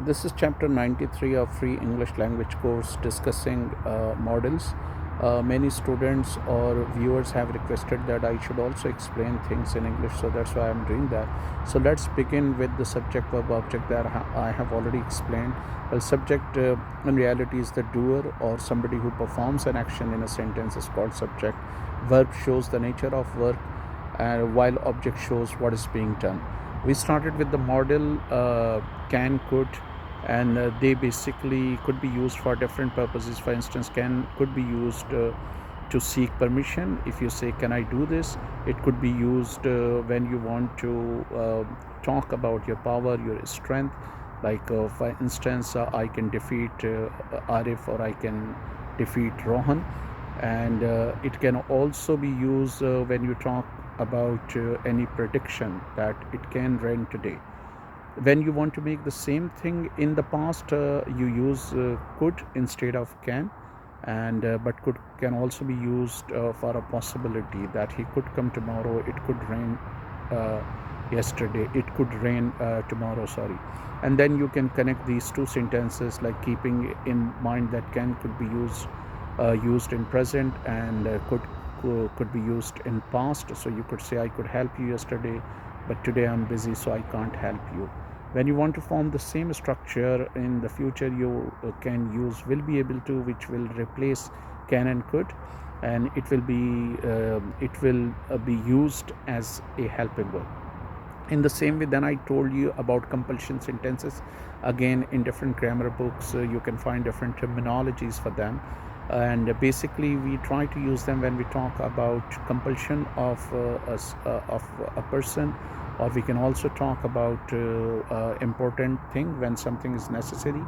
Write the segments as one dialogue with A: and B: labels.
A: This is chapter 93 of Free English Language course discussing models. Many students or viewers have requested that I should also explain things in English, so that's why I'm doing that. So let's begin with the subject verb object that I have already explained. Well, subject in reality is the doer or somebody who performs an action in a sentence is called subject. Verb shows the nature of work, while object shows what is being done. We started with the model can, could, and they basically could be used for different purposes. For instance, can could be used to seek permission. If you say, can I do this, it could be used when you want to talk about your power, your strength. Like for instance, I can defeat Arif, or I can defeat Rohan. And it can also be used when you talk about any prediction that it can rain today. When you want to make the same thing in the past, you use could instead of can. And but could can also be used for a possibility that he could come tomorrow, it could rain uh, yesterday, it could rain tomorrow, sorry. And then you can connect these two sentences, like keeping in mind that can could be used in present, and could be used in past. So you could say, I could help you yesterday, but today I'm busy, so I can't help you. When you want to form the same structure in the future, you can use will be able to, which will replace can and could, and it will be used as a helping verb. In the same way, then I told you about compulsion sentences. Again, in different grammar books, you can find different terminologies for them, and basically we try to use them when we talk about compulsion of a person, or we can also talk about important thing when something is necessary.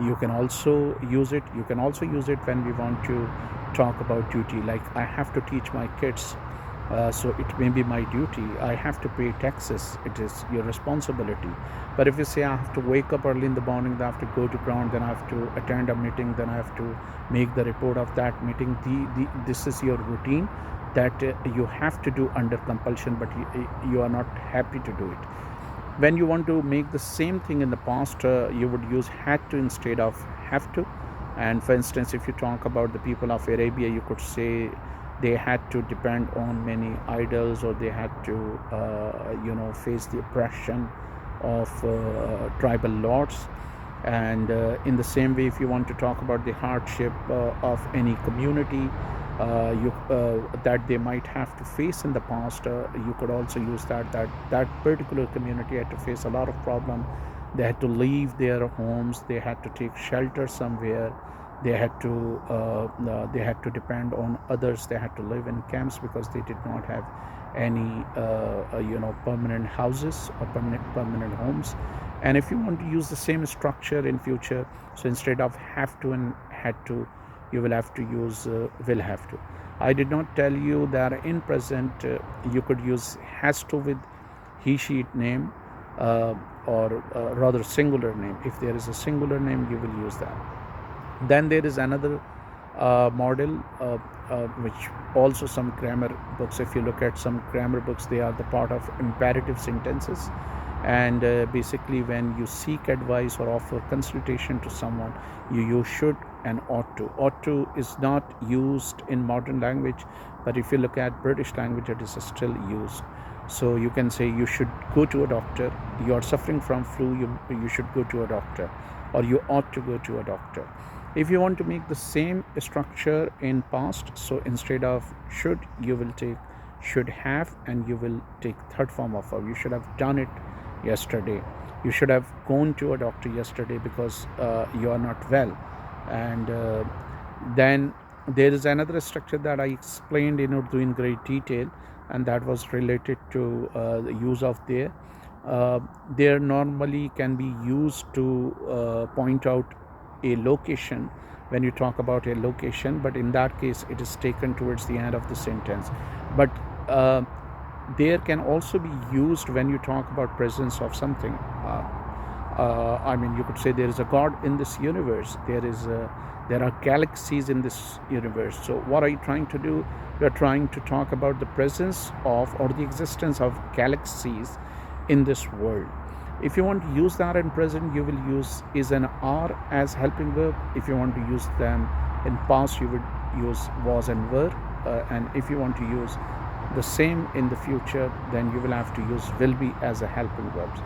A: You can also use it. You can also use it when we want to talk about duty, like I have to teach my kids, so it may be my duty. I have to pay taxes, it is your responsibility. But if you say, I have to wake up early in the morning, then I have to go to ground, then I have to attend a meeting, then I have to make the report of that meeting, this is your routine that you have to do under compulsion, but you are not happy to do it. When you want to make the same thing in the past, you would use had to instead of have to. And for instance, if you talk about the people of Arabia, you could say they had to depend on many idols, or they had to face the oppression of tribal lords. And in the same way, if you want to talk about the hardship of any community that they might have to face in the past, you could also use that particular community had to face a lot of problem. They had to leave their homes, they had to take shelter somewhere, they had to depend on others, they had to live in camps because they did not have any permanent houses or permanent homes. And if you want to use the same structure in future, so instead of have to and had to, you will have to use will have to. I did not tell you that in present you could use has to with he she it name, uh, or rather singular name. If there is a singular name, you will use that. Then there is another model, which also some grammar books, if you look at some grammar books, they are the part of imperative sentences. And basically, when you seek advice or offer consultation to someone, you use should and ought to. Ought to is not used in modern language, but if you look at British language, it is still used. So you can say, you should go to a doctor. You are suffering from flu, you should go to a doctor, or you ought to go to a doctor. If you want to make the same structure in past, so instead of should, you will take should have, and you will take third form of verb. You should have done it yesterday. You should have gone to a doctor yesterday because you are not well. And then there is another structure that I explained in Urdu in great detail, and that was related to the use of there. There normally can be used to point out a location when you talk about a location, but in that case it is taken towards the end of the sentence. But there can also be used when you talk about presence of something. I mean, you could say there is a God in this universe. There are galaxies in this universe. So what are you trying to do? You are trying to talk about the presence of, or the existence of, galaxies in this world. If you want to use that in present, you will use is and are as helping verb. If you want to use them in past, you would use was and were. And if you want to use the same in the future, then you will have to use will be as a helping verbs.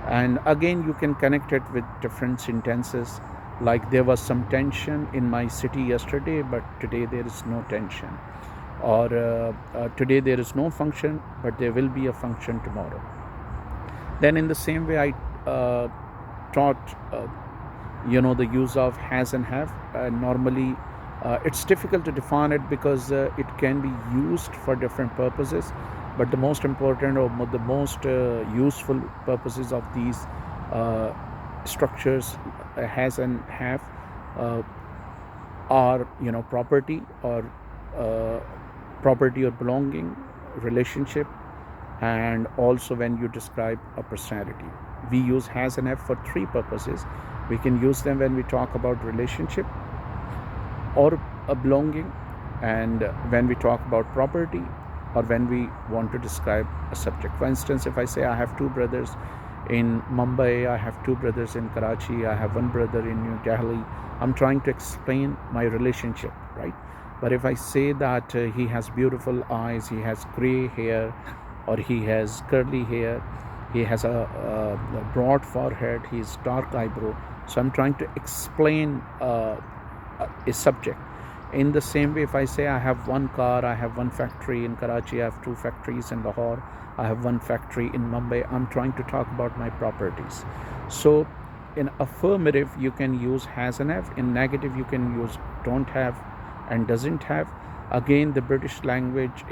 A: And again, you can connect it with different sentences, like there was some tension in my city yesterday, but today there is no tension. Or today there is no function, but there will be a function tomorrow. Then in the same way, I taught the use of has and have. Normally it's difficult to define it because it can be used for different purposes, but the most important or the most useful purposes of these structures, has and have, are property or uh, property or belonging, relationship, and also when you describe a personality. We use has and have for three purposes. We can use them when we talk about relationship or a belonging, and when we talk about property, or when we want to describe a subject. For instance, if I say I have two brothers in Mumbai, I have two brothers in Karachi, I have one brother in New Delhi, I'm trying to explain my relationship, right? But if I say that he has beautiful eyes, he has gray hair, or he has curly hair, he has a broad forehead, he's dark eyebrow, so I'm trying to explain a subject. In the same way, if I say I have one car, I have one factory in Karachi, I have two factories in Lahore, I have one factory in Mumbai, I'm trying to talk about my properties. So in affirmative, you can use has and have. In negative, you can use don't have and doesn't have. Again, in British language,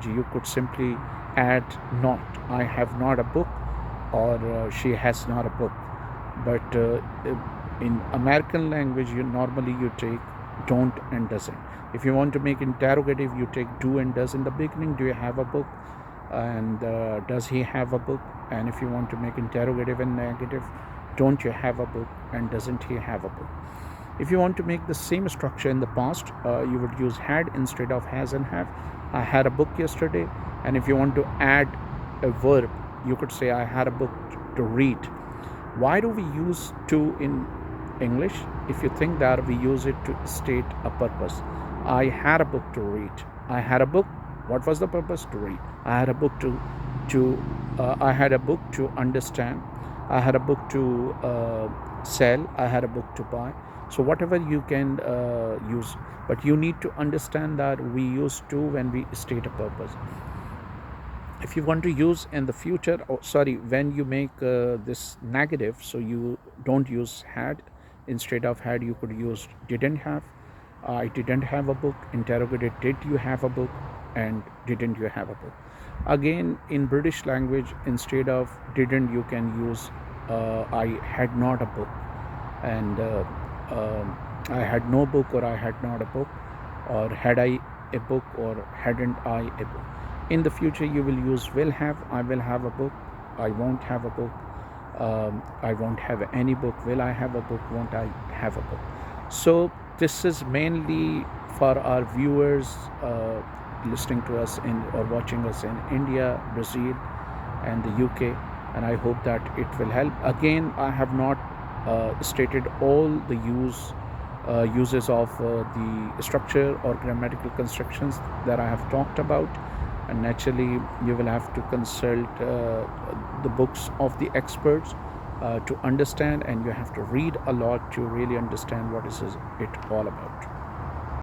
A: you could simply add not. I have not a book, or she has not a book. But in American language, you take don't and doesn't. If you want to make interrogative, you take do and does in the beginning. Do you have a book? And does he have a book? And if you want to make interrogative and negative, don't you have a book? And doesn't he have a book? If you want to make the same structure in the past, you would use had instead of has and have. I had a book yesterday. And if you want to add a verb, you could say I had a book to read. Why do we use to in English? If you think that we use it to state a purpose. I had a book to read. I had a book. What was the purpose? To read. I had a book I had a book to understand. I had a book to sell. I had a book to buy. So whatever you can use, but you need to understand that we use to when we state a purpose. If you want to use in the future, when you make this negative, so you don't use had. Instead of had, you could use didn't have. I didn't have a book. Interrogated, did you have a book? And didn't you have a book? Again, in British language, instead of didn't, you can use I had not a book. And I had no book, or I had not a book, or had I a book, or hadn't I a book. In the future, you will use will have. I will have a book. I won't have a book. I won't have any book. Will I have a book? Won't I have a book? So this is mainly for our viewers listening to us or watching us in India, Brazil, and the UK. And I hope that it will help. Again, I have not stated all the uses of the structure or grammatical constructions that I have talked about. And naturally, you will have to consult the books of the experts to understand, and you have to read a lot to really understand what is it all about.